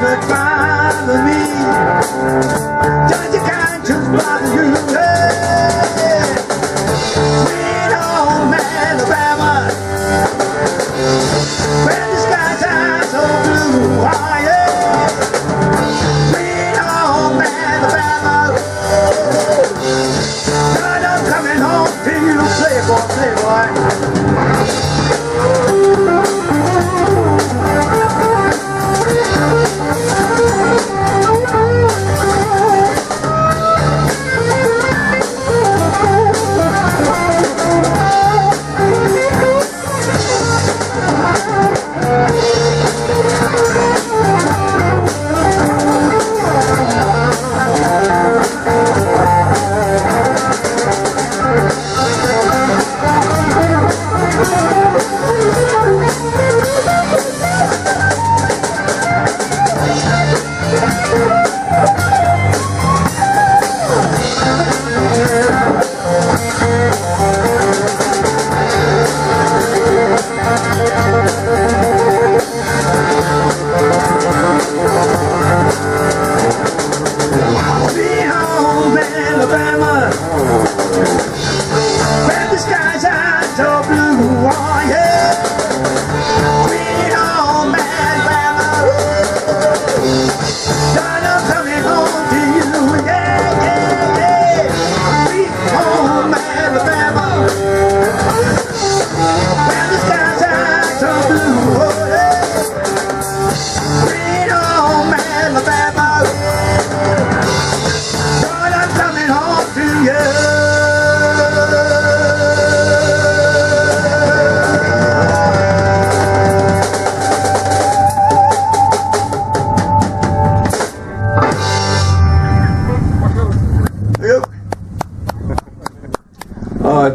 could bother me. Just your conscience bother you. Hey. Sweet home Alabama, where the skies are so blue. Oh, yeah. Sweet home Alabama, God, I'm coming home to you, playboy, playboy.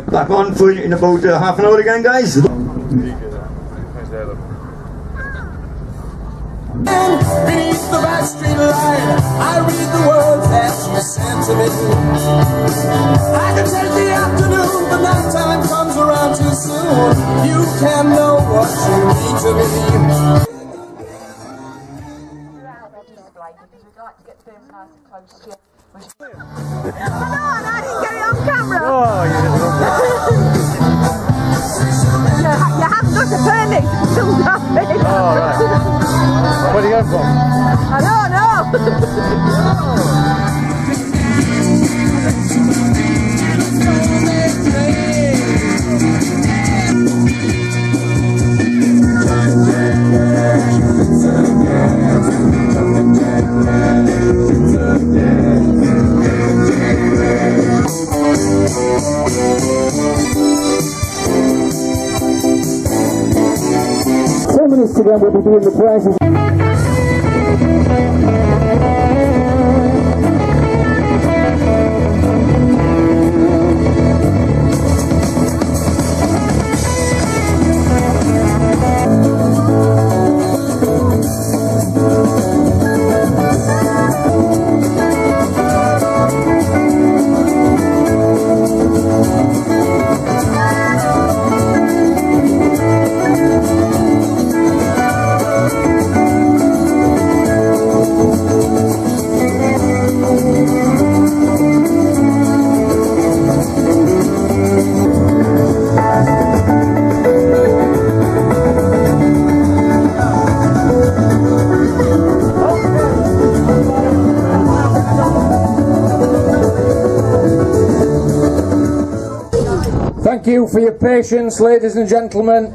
Back on for in about half an hour again, guys. Beneath the back street line, I read the words that you sent to me. I can take the afternoon, but night time comes around too soon. You can know what you mean to me. Because we'd like to get things nice and close to you. Come on, I didn't get it on camera. Oh, you didn't look at You haven't got a permit to film that bit. Oh, right. Where do you go from? I don't know. Minutes to go, we'll be doing the prizes. Thank you for your patience, ladies and gentlemen.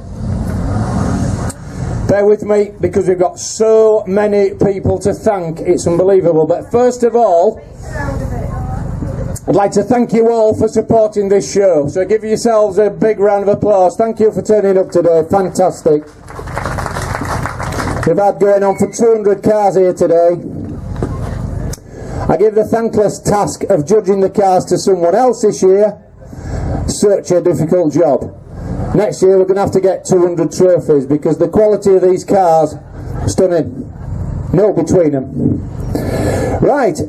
Bear with me because we've got so many people to thank, it's unbelievable. But first of all, I'd like to thank you all for supporting this show. So give yourselves a big round of applause. Thank you for turning up today, fantastic. We've had going on for 200 cars here today. I give the thankless task of judging the cars to someone else this year. Such a difficult job. Next year we're going to have to get 200 trophies because the quality of these cars, stunning. No between them. Right,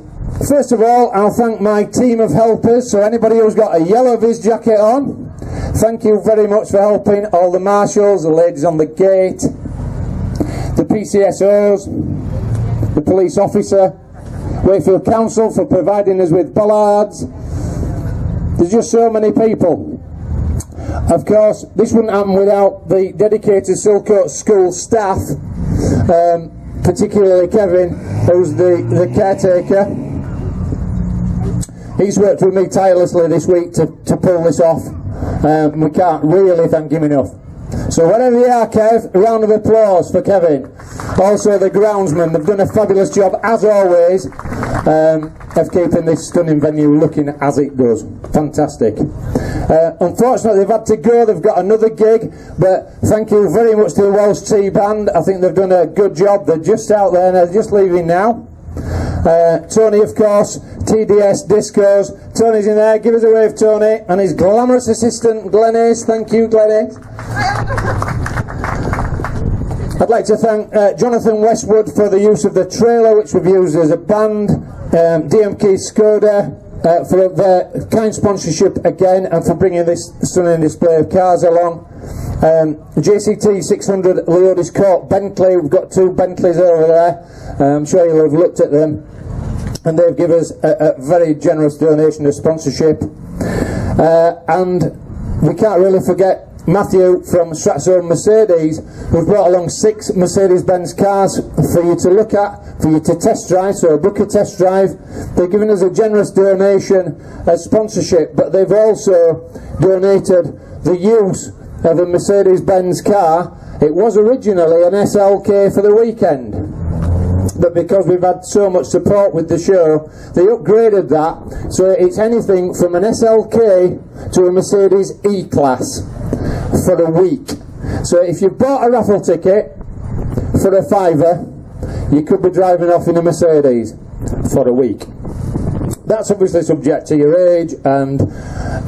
first of all I'll thank my team of helpers. So anybody who's got a yellow vis jacket on, thank you very much for helping. All the marshals, the ladies on the gate, the PCSOs, the police officer, Wakefield Council for providing us with bollards. There's just so many people. Of course, this wouldn't happen without the dedicated Silcoates school staff, particularly Kevin, who's the caretaker. He's worked with me tirelessly this week to pull this off. We can't really thank him enough. So wherever you are, Kev, a round of applause for Kevin. Also the groundsmen, they've done a fabulous job, as always, of keeping this stunning venue looking as it does. Fantastic. Unfortunately, they've had to go, they've got another gig, but thank you very much to the Welsh Tea Band. I think they've done a good job. They're just out there and they're just leaving now. Tony, of course, TDS Discos. Tony's in there, give us a wave, Tony. And his glamorous assistant, Glenys. Thank you, Glenys. I'd like to thank Jonathan Westwood for the use of the trailer, which we've used as a band. DMK Skoda for their kind sponsorship again, and for bringing this stunning display of cars along. JCT 600 Leodis Court Bentley. We've got 2 Bentleys over there. I'm sure you'll have looked at them. And they've given us a very generous donation of sponsorship. And we can't really forget Matthew from Stratson Mercedes, who's brought along 6 Mercedes-Benz cars for you to look at, for you to test drive, so book a test drive. They've given us a generous donation as sponsorship, but they've also donated the use of a Mercedes-Benz car. It was originally an SLK for the weekend, but because we've had so much support with the show, they upgraded that, so it's anything from an SLK to a Mercedes E-Class for a week. So if you bought a raffle ticket for a £5, you could be driving off in a Mercedes for a week. That's obviously subject to your age and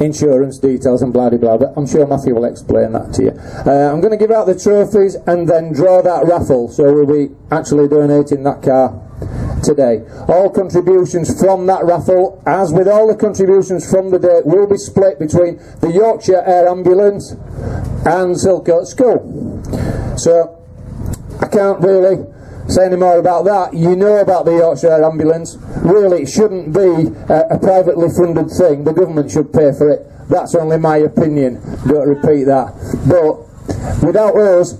insurance details and blah blah, but I'm sure Matthew will explain that to you. I'm going to give out the trophies and then draw that raffle, so we'll be actually donating that car today. All contributions from that raffle, as with all the contributions from the day, will be split between the Yorkshire Air Ambulance and Silcoates School. So I can't really say any more about that. You know about the Yorkshire Air Ambulance. Really, it shouldn't be a privately funded thing. The government should pay for it. That's only my opinion. Don't repeat that. But without us,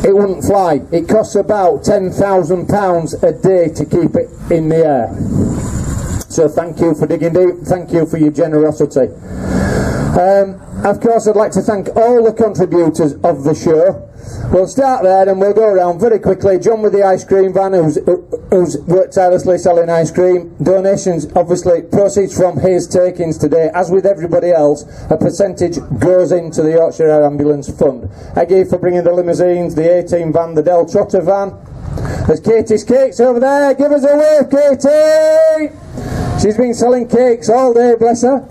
it wouldn't fly. It costs about £10,000 a day to keep it in the air. So thank you for digging deep. Thank you for your generosity. Of course, I'd like to thank all the contributors of the show. We'll start there and we'll go around very quickly. John with the ice cream van, who's worked tirelessly selling ice cream. Donations, obviously, proceeds from his takings today. As with everybody else, a percentage goes into the Yorkshire Air Ambulance Fund. Eggy for bringing the limousines, the A-Team van, the Del Trotter van. There's Katie's Cakes over there. Give us a wave, Katie! She's been selling cakes all day, bless her.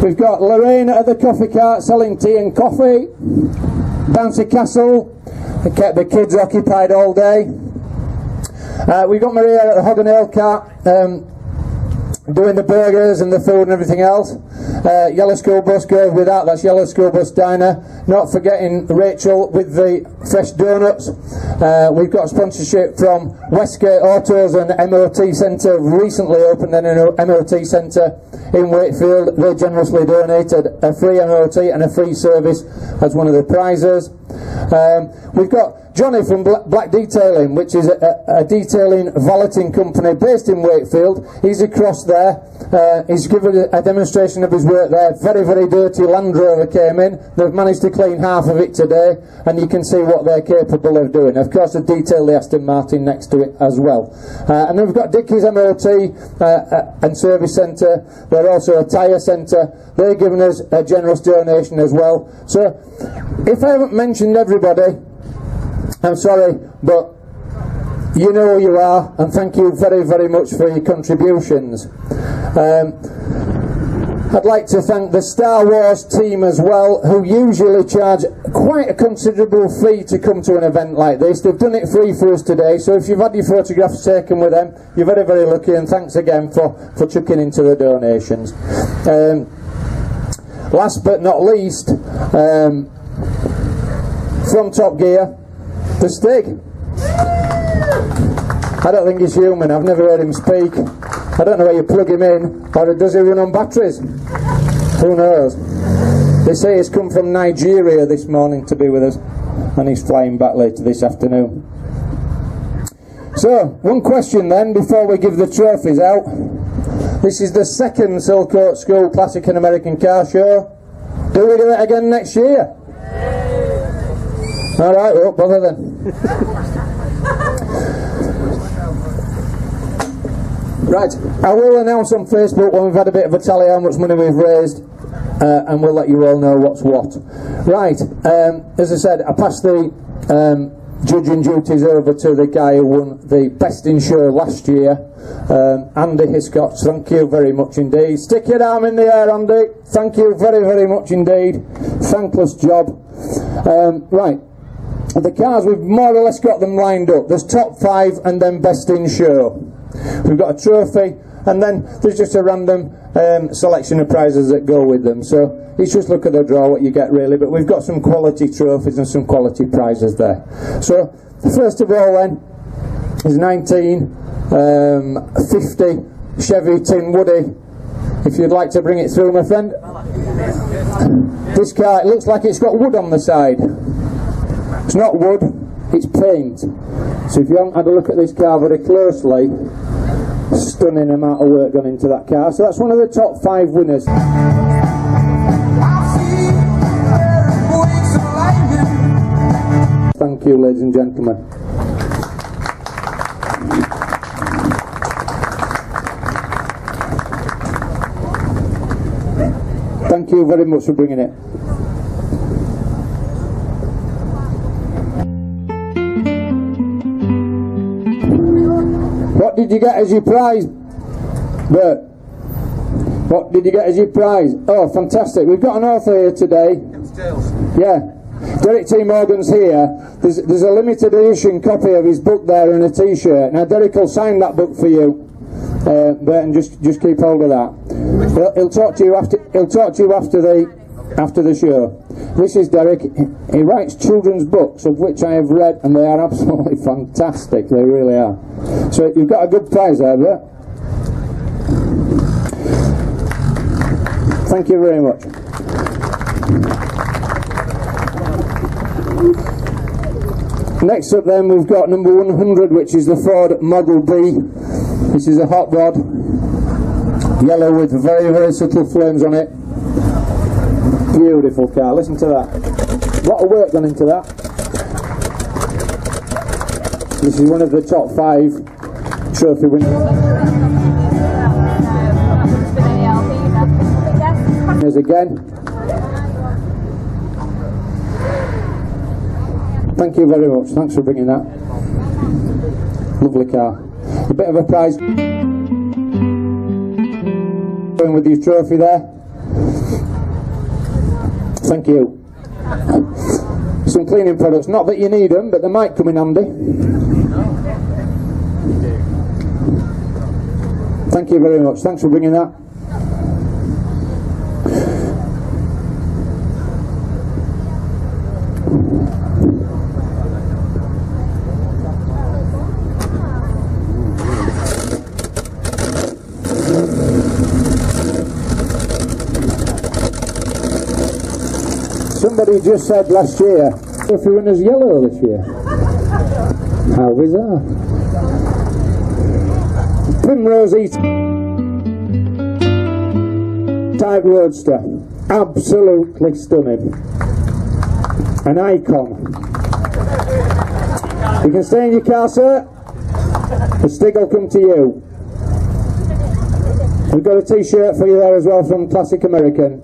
We've got Lorraine at the coffee cart selling tea and coffee. Bouncy Castle, they kept the kids occupied all day. We've got Maria at the Hog and Ale cart doing the burgers and the food and everything else. Yellow School Bus goes with that, that's Yellow School Bus Diner. Not forgetting Rachel with the fresh donuts. We've got sponsorship from Westgate Autos and MOT Centre. Recently opened an MOT Centre in Wakefield. They generously donated a free MOT and a free service as one of the prizes. We've got Johnny from Black Detailing, which is a detailing valeting company based in Wakefield. He's across there. He's given a demonstration of his work there. Very, very dirty Land Rover came in. They've managed to clean half of it today, and you can see what they're capable of doing. Of course, they've detailed the Aston Martin next to it as well. And then we've got Dickie's MOT and Service Centre. They're also a tyre centre. They've given us a generous donation as well. So, if I haven't mentioned everybody, I'm sorry, but you know who you are, and thank you very, very much for your contributions. I'd like to thank the Star Wars team as well, who usually charge quite a considerable fee to come to an event like this. They've done it free for us today, so if you've had your photographs taken with them, you're very, very lucky, and thanks again for chucking into the donations. Last but not least, from Top Gear, the Stig. I don't think he's human. I've never heard him speak. I don't know where you plug him in, or does he run on batteries? Who knows? They say he's come from Nigeria this morning to be with us, and he's flying back later this afternoon. So, one question then before we give the trophies out. This is the second Silcoates School Classic and American Car Show. Do we do it again next year? Alright, we won't bother then. Right, I will announce on Facebook when we've had a bit of a tally how much money we've raised, and we'll let you all know what's what. Right, as I said, I passed the judging duties over to the guy who won the Best in Show last year, Andy Hiscox. Thank you very much indeed. Stick your arm in the air, Andy. Thank you very, very much indeed. Thankless job. Right, the cars, we've more or less got them lined up. There's top 5 and then Best in Show. We've got a trophy, and then there's just a random selection of prizes that go with them. So it's just look at the draw what you get really, but we've got some quality trophies and some quality prizes there. So first of all then is 1950 Chevy Tin Woody. If you'd like to bring it through, my friend. This car, it looks like it's got wood on the side. It's not wood, it's paint. So if you haven't had a look at this car very closely, stunning amount of work gone into that car. So that's one of the top 5 winners. Thank you, ladies and gentlemen. Thank you very much for bringing it. What did you get as your prize, Bert? What did you get as your prize? Oh, fantastic. We've got an author here today. Yeah. Derek T. Morgan's here. There's a limited edition copy of his book there and a t-shirt. Now Derek will sign that book for you. Bert, and just keep hold of that. He'll talk to you after the show. This is Derek. He writes children's books, of which I have read, and they are absolutely fantastic. They really are. So you've got a good prize there, Bert. Thank you very much. Next up then we've got number 100, which is the Ford Model B. This is a hot rod, yellow with very, very subtle flames on it. Beautiful car, listen to that. A lot of work gone into that. This is one of the top 5 trophy winners again. Thank you very much, thanks for bringing that. Lovely car. A bit of a prize going with your trophy there. Thank you. Some cleaning products, not that you need them, but they might come in handy. Thank you very much, thanks for bringing that. Somebody just said last year, if the winner's yellow this year. How bizarre. Primrose type roadster. Absolutely stunning. An icon. You can stay in your car, sir. The stick will come to you. We've got a t-shirt for you there as well from Classic American.